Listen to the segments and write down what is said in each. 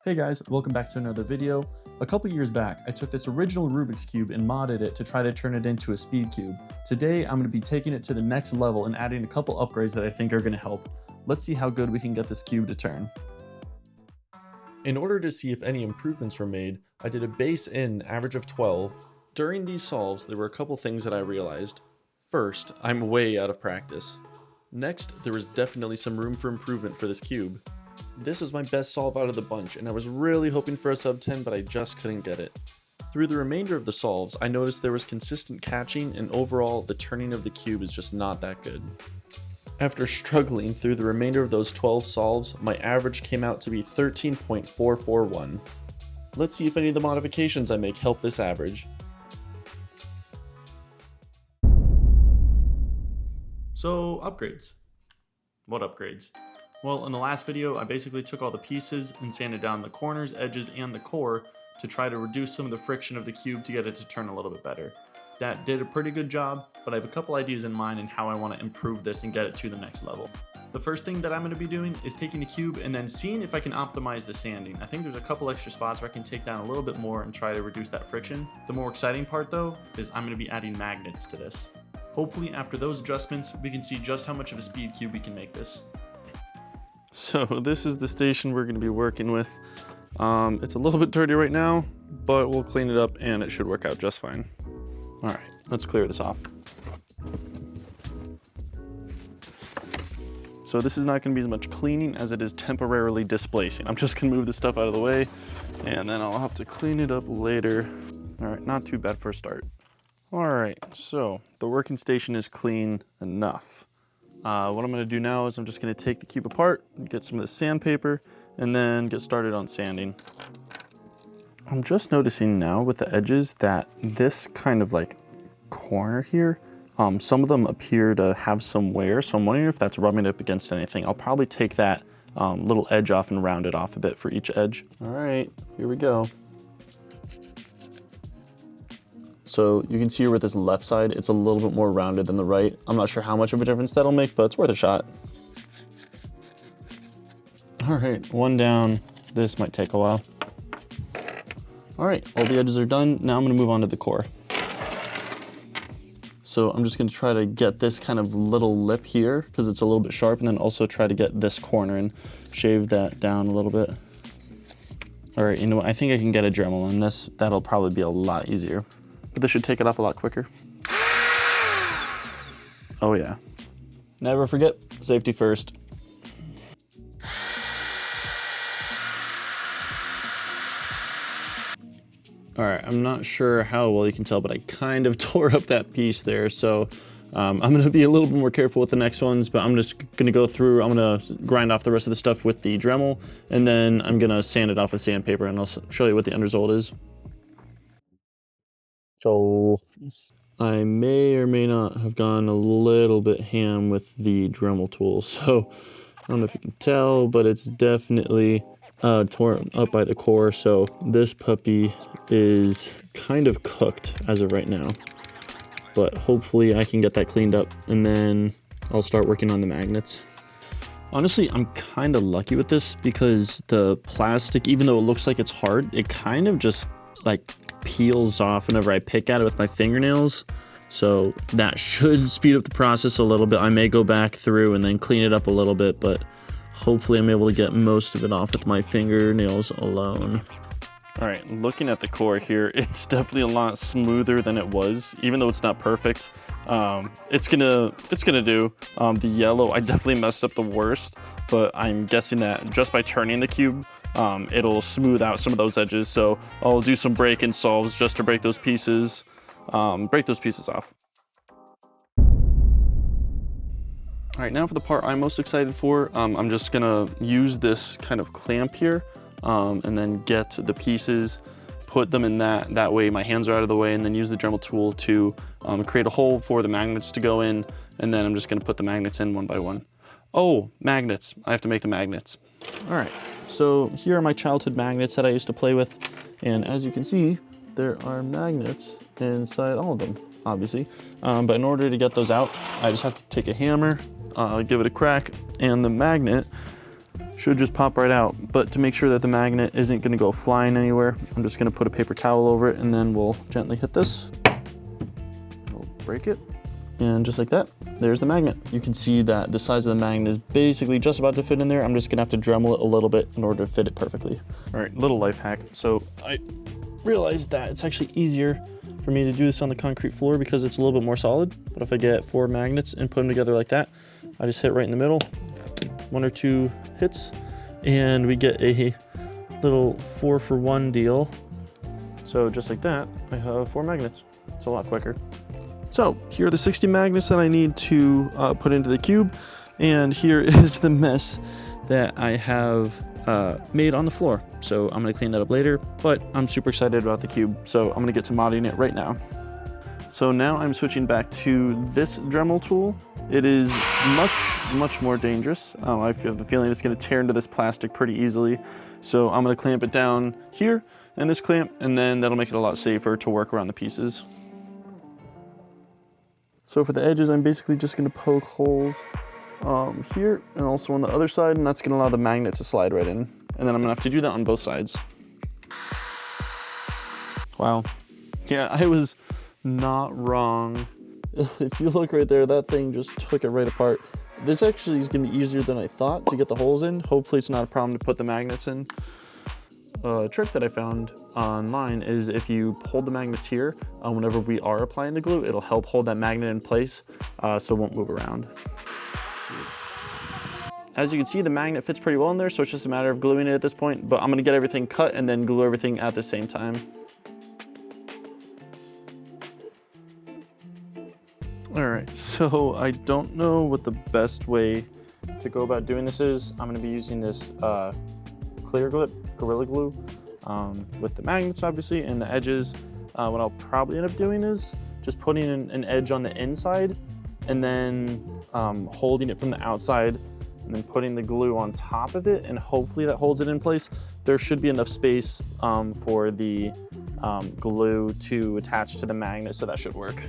Hey guys, welcome back to another video. A couple years back, I took this original Rubik's Cube and modded it to try to turn it into a speed cube. Today, I'm going to be taking it to the next level and adding a couple upgrades that I think are going to help. Let's see how good we can get this cube to turn. In order to see if any improvements were made, I did a base in average of 12. During these solves, there were a couple things that I realized. First, I'm way out of practice. Next, there was definitely some room for improvement for this cube. This was my best solve out of the bunch, and I was really hoping for a sub 10, but I just couldn't get it. Through the remainder of the solves, I noticed there was consistent catching, and overall, the turning of the cube is just not that good. After struggling through the remainder of those 12 solves, my average came out to be 13.441. Let's see if any of the modifications I make help this average. So, upgrades. What upgrades? Well, in the last video, I basically took all the pieces and sanded down the corners, edges, and the core to try to reduce some of the friction of the cube to get it to turn a little bit better. That did a pretty good job, but I have a couple ideas in mind on how I want to improve this and get it to the next level. The first thing that I'm going to be doing is taking the cube and then seeing if I can optimize the sanding. I think there's a couple extra spots where I can take down a little bit more and try to reduce that friction. The more exciting part though, is I'm going to be adding magnets to this. Hopefully after those adjustments, we can see just how much of a speed cube we can make this. So this is the station we're going to be working with. It's a little bit dirty right now, but we'll clean it up and it should work out just fine. All right, let's clear this off. So this is not going to be as much cleaning as it is temporarily displacing. I'm just going to move this stuff out of the way and then I'll have to clean it up later. All right, not too bad for a start. All right, so the working station is clean enough. What I'm going to do now is I'm just going to take the cube apart, get some of the sandpaper, and then get started on sanding. I'm just noticing now with the edges that this kind of like corner here, some of them appear to have some wear, so I'm wondering if that's rubbing up against anything. I'll probably take that little edge off and round it off a bit for each edge. All right, here we go. So you can see with this left side, it's a little bit more rounded than the right. I'm not sure how much of a difference that'll make, but it's worth a shot. All right, one down. This might take a while. All right, all the edges are done. Now I'm gonna move on to the core. So I'm just gonna try to get this kind of little lip here because it's a little bit sharp, and then also try to get this corner and shave that down a little bit. All right, you know what? I think I can get a Dremel on this. That'll probably be a lot easier. But this should take it off a lot quicker. Oh yeah. Never forget, safety first. All right, I'm not sure how well you can tell, but I kind of tore up that piece there. So I'm gonna be a little bit more careful with the next ones, but I'm just gonna go through, I'm gonna grind off the rest of the stuff with the Dremel, and then I'm gonna sand it off with sandpaper, and I'll show you what the end result is. So I may or may not have gone a little bit ham with the Dremel tool. So I don't know if you can tell, but it's definitely torn up by the core. So this puppy is kind of cooked as of right now, but hopefully I can get that cleaned up and then I'll start working on the magnets. Honestly, I'm kind of lucky with this because the plastic, even though it looks like it's hard, it kind of just like peels off whenever I pick at it with my fingernails. So that should speed up the process a little bit. I may go back through and then clean it up a little bit, but hopefully I'm able to get most of it off with my fingernails alone. All right, looking at the core here, it's definitely a lot smoother than it was, even though it's not perfect. It's gonna do. The yellow, I definitely messed up the worst, but I'm guessing that just by turning the cube, it'll smooth out some of those edges. So I'll do some break-in solves just to break those pieces off. All right, now for the part I'm most excited for, I'm just gonna use this kind of clamp here and then get the pieces, put them in that way my hands are out of the way, and then use the Dremel tool to create a hole for the magnets to go in, and then I'm just gonna put the magnets in one by one. Oh, magnets, I have to make the magnets. All right, so here are my childhood magnets that I used to play with, and as you can see, there are magnets inside all of them, obviously. But in order to get those out, I just have to take a hammer, give it a crack, and the magnet should just pop right out. But to make sure that the magnet isn't gonna go flying anywhere, I'm just gonna put a paper towel over it and then we'll gently hit this. We'll break it. And just like that, there's the magnet. You can see that the size of the magnet is basically just about to fit in there. I'm just gonna have to Dremel it a little bit in order to fit it perfectly. All right, little life hack. So I realized that it's actually easier for me to do this on the concrete floor because it's a little bit more solid. But if I get 4 magnets and put them together like that, I just hit right in the middle, 1 or 2 hits, and we get a little 4-for-1 deal. So just like that, I have 4 magnets. It's a lot quicker. So here are the 60 magnets that I need to put into the cube, and here is the mess that I have made on the floor. So I'm gonna clean that up later, but I'm super excited about the cube, so I'm gonna get to modding it right now. So now I'm switching back to this Dremel tool. It is much more dangerous. I have a feeling it's gonna tear into this plastic pretty easily. So I'm gonna clamp it down here and this clamp, and then that'll make it a lot safer to work around the pieces. So for the edges, I'm basically just gonna poke holes here and also on the other side, and that's gonna allow the magnet to slide right in. And then I'm gonna have to do that on both sides. Wow. Yeah, I was not wrong. If you look right there, that thing just took it right apart. This actually is gonna be easier than I thought to get the holes in. Hopefully it's not a problem to put the magnets in. A trick that I found online is if you hold the magnets here, whenever we are applying the glue, it'll help hold that magnet in place so it won't move around. As you can see, the magnet fits pretty well in there, so it's just a matter of gluing it at this point, but I'm gonna get everything cut and then glue everything at the same time. All right, so I don't know what the best way to go about doing this is. I'm gonna be using this clear Gorilla Glue with the magnets, obviously, and the edges. What I'll probably end up doing is just putting an edge on the inside and then holding it from the outside and then putting the glue on top of it, and hopefully that holds it in place. There should be enough space for the glue to attach to the magnet, so that should work.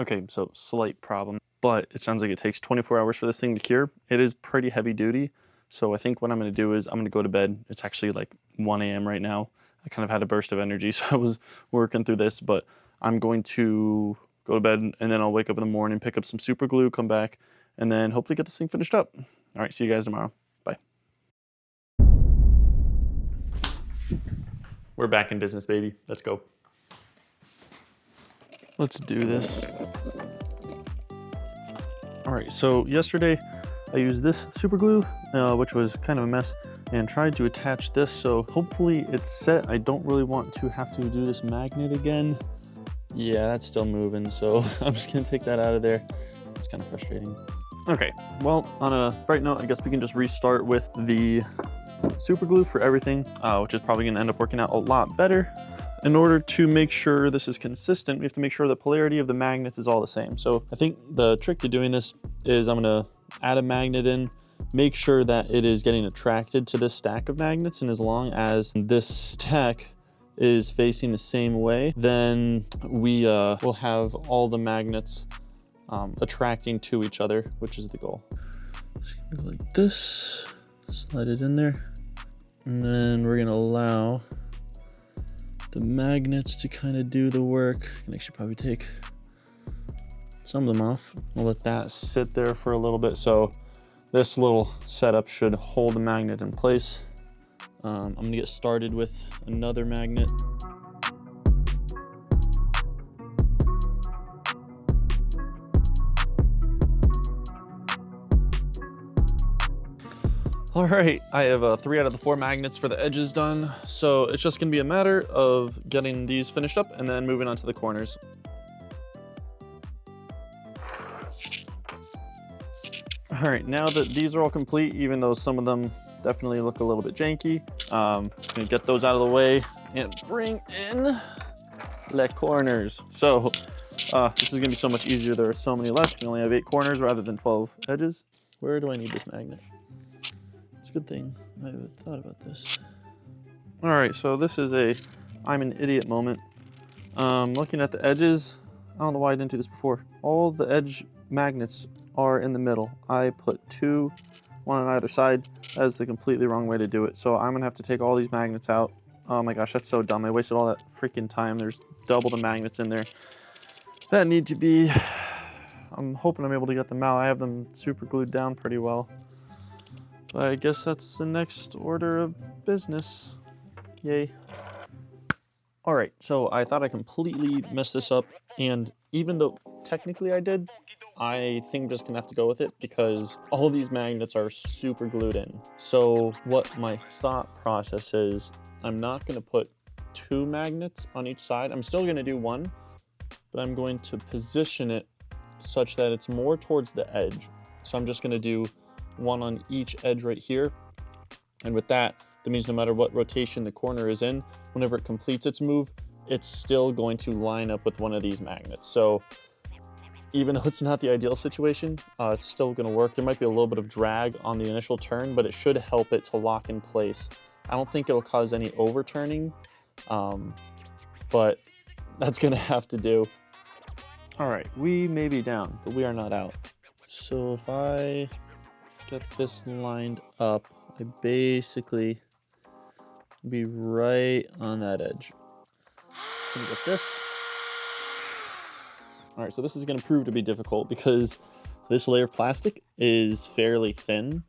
Okay, so slight problem, but it sounds like it takes 24 hours for this thing to cure. It is pretty heavy duty, so I think what I'm gonna do is I'm gonna go to bed. It's actually like 1 a.m. right now. I kind of had a burst of energy, so I was working through this, but I'm going to go to bed and then I'll wake up in the morning, pick up some super glue, come back, and then hopefully get this thing finished up. All right, see you guys tomorrow. Bye. We're back in business, baby. Let's go. Let's do this. All right, so yesterday I used this super glue, which was kind of a mess, and tried to attach this, so hopefully it's set. I don't really want to have to do this magnet again. Yeah, that's still moving, so I'm just gonna take that out of there. It's kind of frustrating. Okay, well, on a bright note, I guess we can just restart with the super glue for everything, which is probably gonna end up working out a lot better. In order to make sure this is consistent, we have to make sure the polarity of the magnets is all the same. So I think the trick to doing this is I'm gonna add a magnet in, make sure that it is getting attracted to this stack of magnets, and as long as this stack is facing the same way, then we will have all the magnets attracting to each other, which is the goal. Just gonna go like this, slide it in there, and then we're gonna allow the magnets to kind of do the work. I can actually probably take some of them off. I'll let that sit there for a little bit. So this little setup should hold the magnet in place. I'm gonna get started with another magnet. All right, I have 3 out of the 4 magnets for the edges done. So it's just gonna be a matter of getting these finished up and then moving on to the corners. All right, now that these are all complete, even though some of them definitely look a little bit janky, I'm gonna get those out of the way and bring in the corners. So this is gonna be so much easier. There are so many less. We only have 8 corners rather than 12 edges. Where do I need this magnet? It's a good thing I haven't thought about this. All right, so this is a I'm an idiot moment. Looking at the edges, I don't know why I didn't do this before. All the edge magnets are in the middle. I put 2 one on either side. That is the completely wrong way to do it. So I'm gonna have to take all these magnets out. Oh my gosh, that's so dumb. I wasted all that freaking time. There's double the magnets in there that need to be. I'm hoping I'm able to get them out. I have them super glued down pretty well. But I guess that's the next order of business. Yay. All right, so I thought I completely messed this up, and even though technically I did, I think I'm just gonna have to go with it because all these magnets are super glued in. So what my thought process is, I'm not gonna put 2 magnets on each side. I'm still gonna do 1, but I'm going to position it such that it's more towards the edge. So I'm just gonna do 1 on each edge right here. And with that means no matter what rotation the corner is in, whenever it completes its move, it's still going to line up with one of these magnets. So even though it's not the ideal situation, it's still gonna work. There might be a little bit of drag on the initial turn, but it should help it to lock in place. I don't think it'll cause any overturning, but that's gonna have to do. All right, we may be down, but we are not out. So if I get this lined up, I basically be right on that edge. Gonna get this. All right, so this is gonna prove to be difficult because this layer of plastic is fairly thin.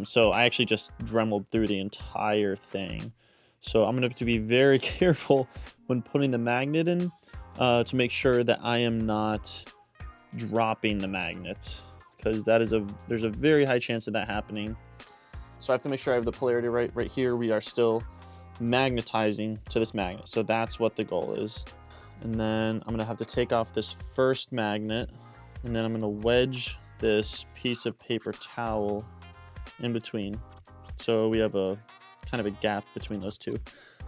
So I actually just dremeled through the entire thing. So I'm gonna have to be very careful when putting the magnet in to make sure that I am not dropping the magnet, because there's a very high chance of that happening. So I have to make sure I have the polarity right here. We are still magnetizing to this magnet. So that's what the goal is. And then I'm gonna have to take off this first magnet, and then I'm gonna wedge this piece of paper towel in between. So we have a kind of a gap between those two.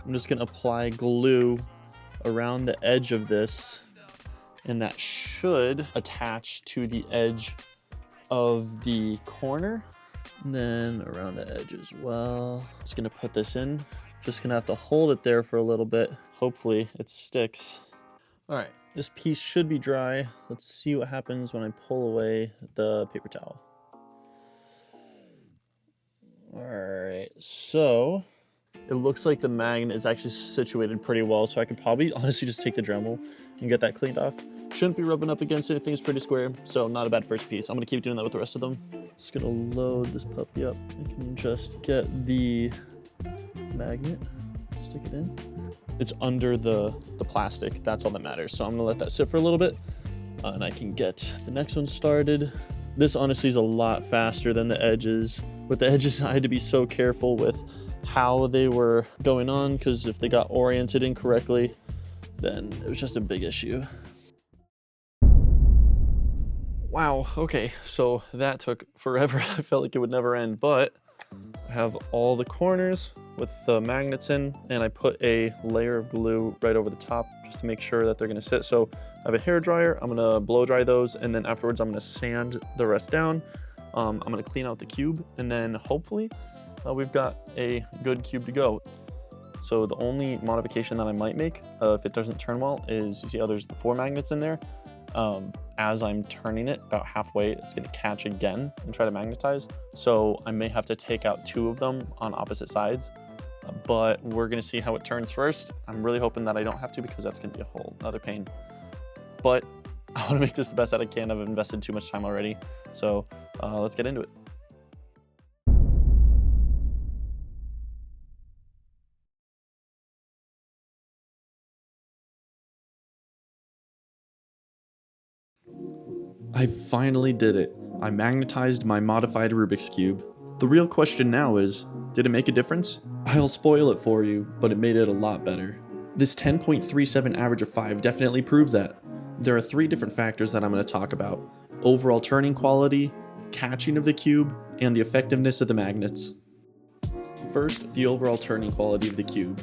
I'm just gonna apply glue around the edge of this, and that should attach to the edge of the corner. And then around the edge as well. Just gonna put this in. Just gonna have to hold it there for a little bit. Hopefully it sticks. All right, this piece should be dry. Let's see what happens when I pull away the paper towel. All right, so it looks like the magnet is actually situated pretty well, so I could probably honestly just take the Dremel and get that cleaned off. Shouldn't be rubbing up against anything, it's pretty square, so not a bad first piece. I'm gonna keep doing that with the rest of them. Just gonna load this puppy up. I can just get the magnet, stick it in. It's under the plastic, that's all that matters. So I'm gonna let that sit for a little bit, and I can get the next one started. This honestly is a lot faster than the edges. With the edges, I had to be so careful with how they were going on, because if they got oriented incorrectly, then it was just a big issue. Wow, okay, so that took forever. I felt like it would never end, but I have all the corners with the magnets in, and I put a layer of glue right over the top just to make sure that they're gonna sit. So I have a hair dryer, I'm gonna blow dry those, and then afterwards I'm gonna sand the rest down. I'm gonna clean out the cube, and then hopefully we've got a good cube to go. So the only modification that I might make, if it doesn't turn well, is you see how there's the 4 magnets in there? As I'm turning it about halfway, it's gonna catch again and try to magnetize. So I may have to take out 2 of them on opposite sides, but we're gonna see how it turns first. I'm really hoping that I don't have to, because that's gonna be a whole other pain. But I wanna make this the best that I can. I've invested too much time already. So let's get into it. I finally did it. I magnetized my modified Rubik's Cube. The real question now is, did it make a difference? I'll spoil it for you, but it made it a lot better. This 10.37 average of 5 definitely proves that. There are 3 different factors that I'm going to talk about: overall turning quality, catching of the cube, and the effectiveness of the magnets. First, the overall turning quality of the cube.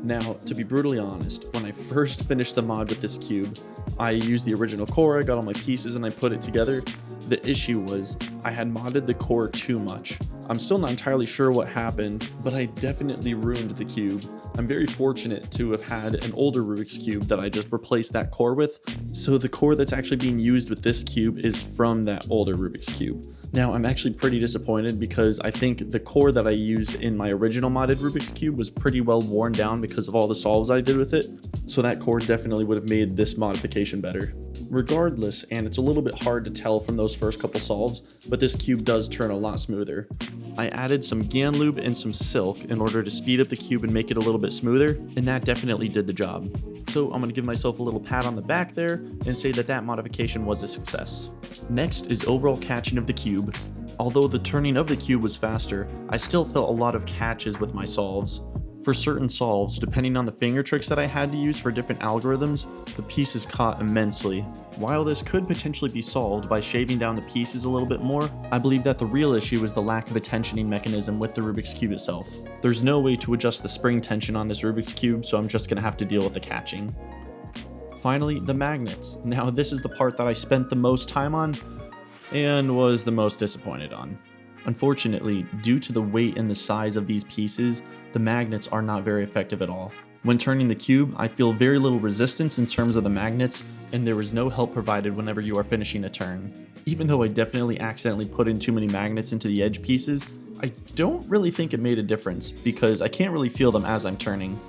Now, to be brutally honest, when I first finished the mod with this cube, I used the original core, I got all my pieces and I put it together. The issue was I had modded the core too much. I'm still not entirely sure what happened, but I definitely ruined the cube. I'm very fortunate to have had an older Rubik's Cube that I just replaced that core with, so the core that's actually being used with this cube is from that older Rubik's Cube. Now, I'm actually pretty disappointed because I think the core that I used in my original modded Rubik's Cube was pretty well worn down because of all the solves I did with it, so that core definitely would have made this modification better. Regardless, and it's a little bit hard to tell from those first couple solves, but this cube does turn a lot smoother. I added some GAN lube and some silk in order to speed up the cube and make it a little bit smoother, and that definitely did the job. So I'm going to give myself a little pat on the back there and say that that modification was a success. Next is overall catching of the cube. Although the turning of the cube was faster, I still felt a lot of catches with my solves. For certain solves, depending on the finger tricks that I had to use for different algorithms, the pieces caught immensely. While this could potentially be solved by shaving down the pieces a little bit more, I believe that the real issue is the lack of a tensioning mechanism with the Rubik's Cube itself. There's no way to adjust the spring tension on this Rubik's Cube, so I'm just going to have to deal with the catching. Finally, the magnets. Now this is the part that I spent the most time on and was the most disappointed on. Unfortunately, due to the weight and the size of these pieces, the magnets are not very effective at all. When turning the cube, I feel very little resistance in terms of the magnets, and there is no help provided whenever you are finishing a turn. Even though I definitely accidentally put in too many magnets into the edge pieces, I don't really think it made a difference because I can't really feel them as I'm turning.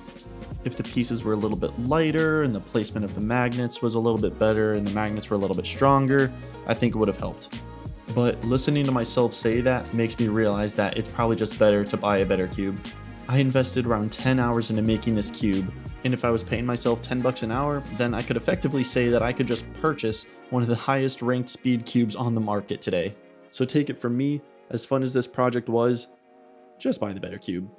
If the pieces were a little bit lighter and the placement of the magnets was a little bit better and the magnets were a little bit stronger, I think it would have helped. But listening to myself say that makes me realize that it's probably just better to buy a better cube. I invested around 10 hours into making this cube, and if I was paying myself 10 bucks an hour, then I could effectively say that I could just purchase one of the highest ranked speed cubes on the market today. So take it from me, as fun as this project was, just buy the better cube.